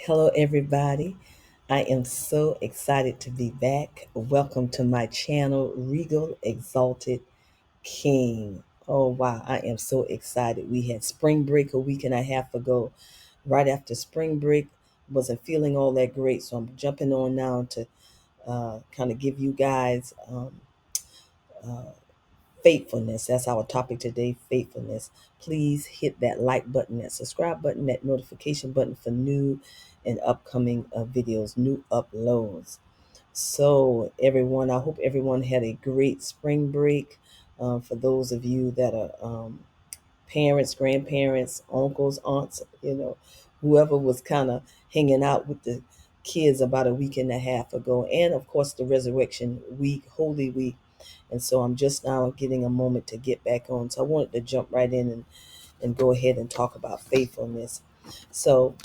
Hello, everybody. I am so excited to be back. Welcome to my channel, Regal Exalted King. Oh, wow. I am so excited. We had spring break a week and a half ago. Right after spring break, wasn't feeling all that great. So I'm jumping on now to kind of give you guys uh, faithfulness. That's our topic today, faithfulness. Please hit that like button, that subscribe button, that notification button for new and upcoming videos, new uploads. So, everyone, I hope everyone had a great spring break. For those of you that are parents, grandparents, uncles, aunts, whoever was kind of hanging out with the kids about a week and a half ago, and of course, the resurrection week, Holy Week. And so I'm just now getting a moment to get back on. So I wanted to jump right in and go ahead and talk about faithfulness. So,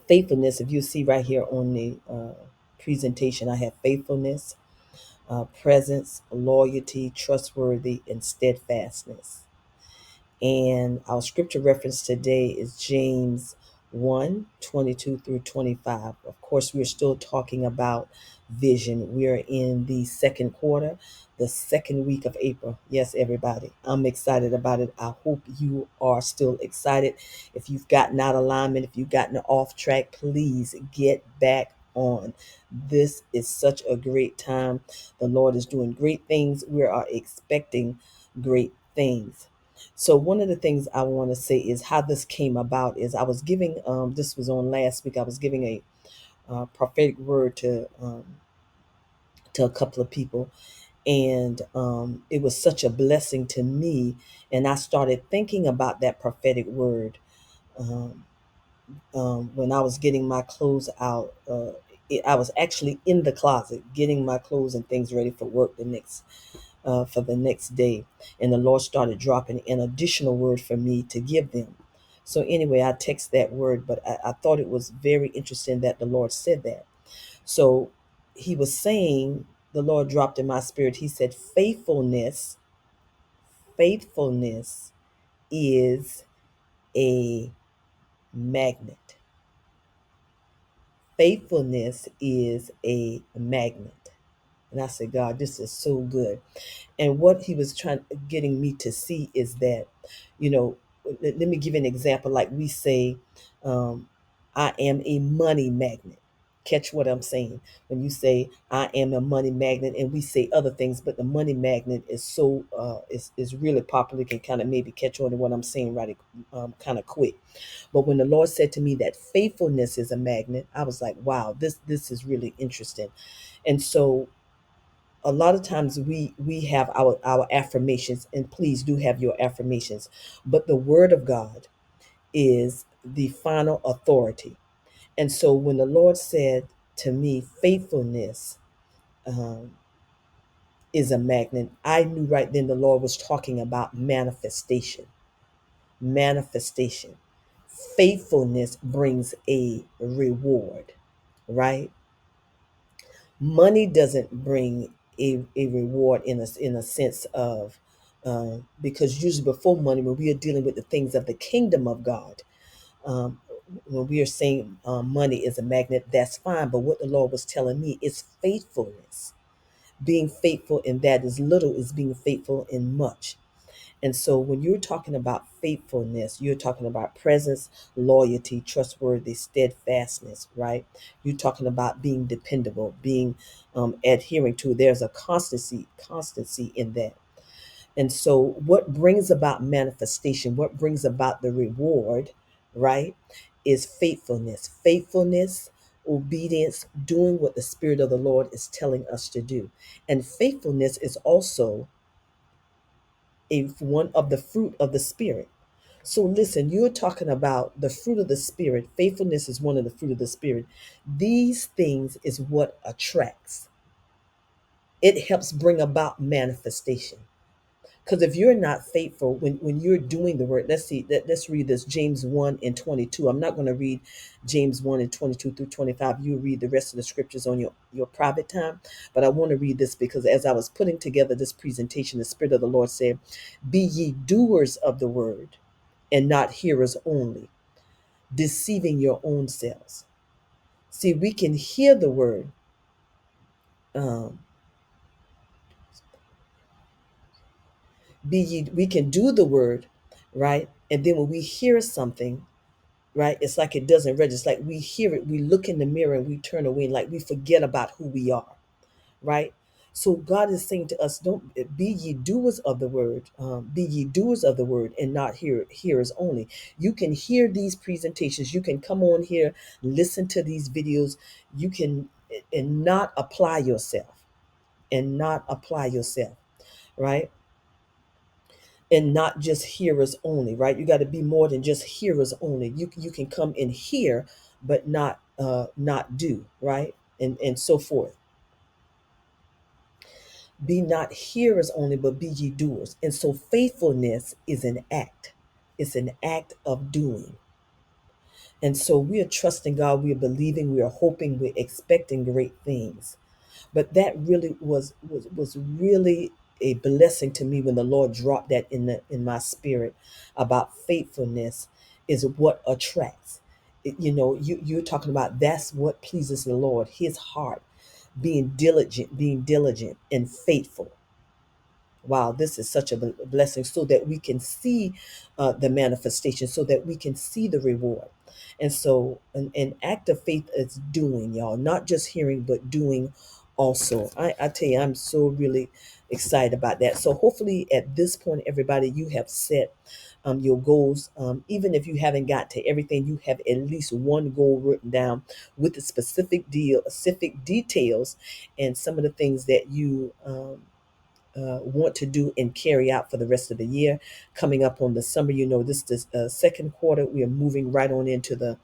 faithfulness, if you see right here on the presentation, I have faithfulness, presence, loyalty, trustworthy, and steadfastness. And our scripture reference today is James 1:22 through 25. Of course, we're still talking about vision. We're in the second quarter, the second week of April. Yes, everybody, I'm excited about it. I hope you are still excited. If you've gotten out of alignment, if you've gotten off track, please get back on. This is such a great time. The Lord is doing great things. We are expecting great things. So one of the things I want to say is how this came about is I was giving this was on last week. I was giving a prophetic word to a couple of people, and it was such a blessing to me. And I started thinking about that prophetic word um, when I was getting my clothes out. I was actually in the closet getting my clothes and things ready for work for the next day. And the Lord started dropping an additional word for me to give them. So anyway, I text that word, but I thought it was very interesting that the Lord said that. So he was saying, the Lord dropped in my spirit, he said, faithfulness is a magnet. Faithfulness is a magnet. And I said, God, this is so good. And what he was getting me to see is that, you know, let me give you an example. Like we say, I am a money magnet. Catch what I'm saying when you say I am a money magnet, and we say other things, but the money magnet is so is really popular. Can kind of maybe catch on to what I'm saying right, kind of quick. But when the Lord said to me that faithfulness is a magnet, I was like, wow, this is really interesting. And so a lot of times we have our affirmations, and please do have your affirmations, but the word of God is the final authority. And so when the Lord said to me faithfulness um, is a magnet, I knew right then the Lord was talking about manifestation. Faithfulness brings a reward, right? Money doesn't bring a reward in a sense of because usually before money, when we are dealing with the things of the kingdom of God, um, when we are saying money is a magnet, that's fine. But what the Lord was telling me is faithfulness. Being faithful in that is little is being faithful in much. And so when you're talking about faithfulness, you're talking about presence, loyalty, trustworthy, steadfastness, right? You're talking about being dependable, being adhering to. There's a constancy in that. And so what brings about manifestation, what brings about the reward, right, is faithfulness. Faithfulness, obedience, doing what the Spirit of the Lord is telling us to do. And faithfulness is also one of the fruit of the Spirit. So listen, you're talking about the fruit of the Spirit. Faithfulness is one of the fruit of the Spirit. These things is what attracts. It helps bring about manifestation. Because if you're not faithful when you're doing the work, let's read this James 1 and 22. I'm not going to read James 1 and 22 through 25. You read the rest of the scriptures on your private time. But I want to read this because as I was putting together this presentation, the Spirit of the Lord said, be ye doers of the word and not hearers only, deceiving your own selves. See, we can hear the word. Um, we can do the word, right? And then when we hear something, right, it's like it doesn't register. Like we hear it, we look in the mirror and we turn away, like we forget about who we are, right? So God is saying to us, don't be ye doers of the word, be ye doers of the word and not hearers only. You can hear these presentations, you can come on here, listen to these videos, you can, and not apply yourself, and not apply yourself, right? And not just hearers only, right? You got to be more than just hearers only. You can come and hear, but not do, right? And so forth. Be not hearers only, but be ye doers. And so faithfulness is an act. It's an act of doing. And so we are trusting God, we are believing, we are hoping, we're expecting great things. But that really was really a blessing to me when the Lord dropped that in my spirit about faithfulness is what attracts. You're talking about that's what pleases the Lord, his heart, being diligent and faithful. Wow, this is such a blessing so that we can see the manifestation, so that we can see the reward. And so an act of faith is doing, y'all, not just hearing, but doing also. I tell you, I'm so really excited about that. So hopefully at this point, everybody, you have set your goals. Even if you haven't got to everything, you have at least one goal written down with the specific details and some of the things that you want to do and carry out for the rest of the year. Coming up on the summer, this is the second quarter. We are moving right on into the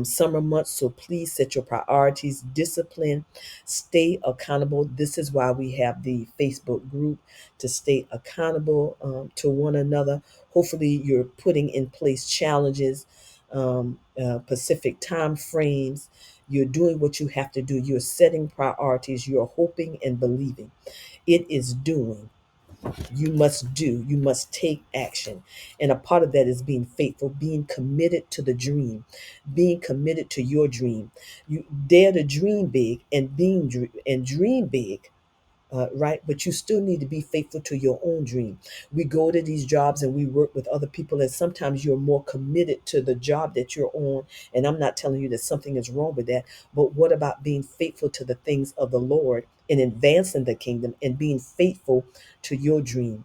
summer months. So please set your priorities, discipline, stay accountable. This is why we have the Facebook group to stay accountable to one another. Hopefully, you're putting in place challenges, specific time frames. You're doing what you have to do. You're setting priorities. You're hoping and believing. It is doing. You must do. You must take action. And a part of that is being faithful, being committed to the dream, being committed to your dream. You dare to dream big and dream big. Right, but you still need to be faithful to your own dream. We go to these jobs and we work with other people, and sometimes you're more committed to the job that you're on. And I'm not telling you that something is wrong with that, but what about being faithful to the things of the Lord and advancing the kingdom and being faithful to your dream?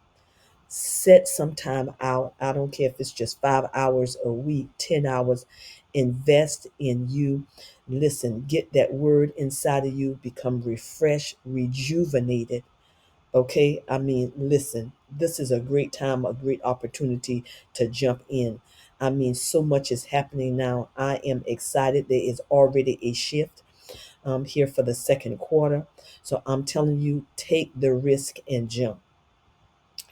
Set some time out. I don't care if it's just 5 hours a week, 10 hours. Invest in you. Listen, get that word inside of you, become refreshed, rejuvenated. Okay, I mean, listen, this is a great time, a great opportunity to jump in. I mean, so much is happening now. I am excited. There is already a shift here for the second quarter. So I'm telling you, take the risk and jump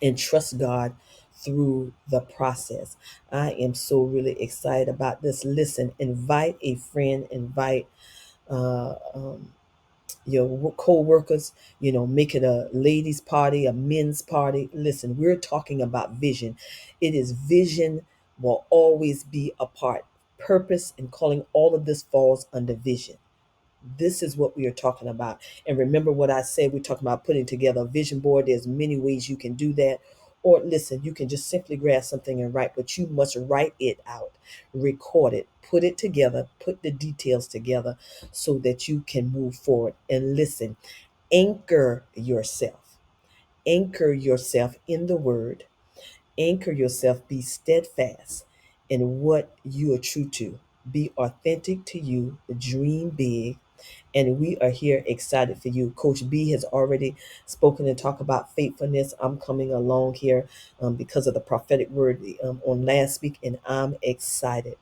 and trust God through the process. I am so really excited about this. Listen, invite a friend, invite uh, um, your co-workers, make it a ladies party, a men's party. Listen, we're talking about vision. It is vision will always be a part. Purpose and calling, all of this falls under vision. This is what we are talking about. And remember what I said, we're talking about putting together a vision board. There's many ways you can do that. Or listen, you can just simply grab something and write, but you must write it out, record it, put it together, put the details together so that you can move forward. And listen, anchor yourself. Anchor yourself in the word. Anchor yourself. Be steadfast in what you are true to. Be authentic to you. Dream big, and we are here excited for you. Coach B has already spoken and talked about faithfulness. I'm coming along here because of the prophetic word on last week, and I'm excited.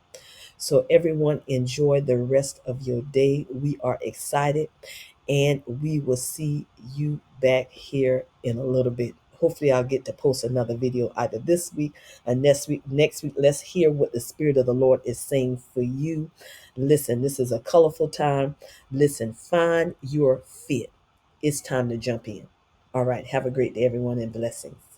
So everyone, enjoy the rest of your day. We are excited, and we will see you back here in a little bit. Hopefully, I'll get to post another video either this week or next week. Next week, let's hear what the Spirit of the Lord is saying for you. Listen, this is a colorful time. Listen, find your fit. It's time to jump in. All right, have a great day, everyone, and blessings.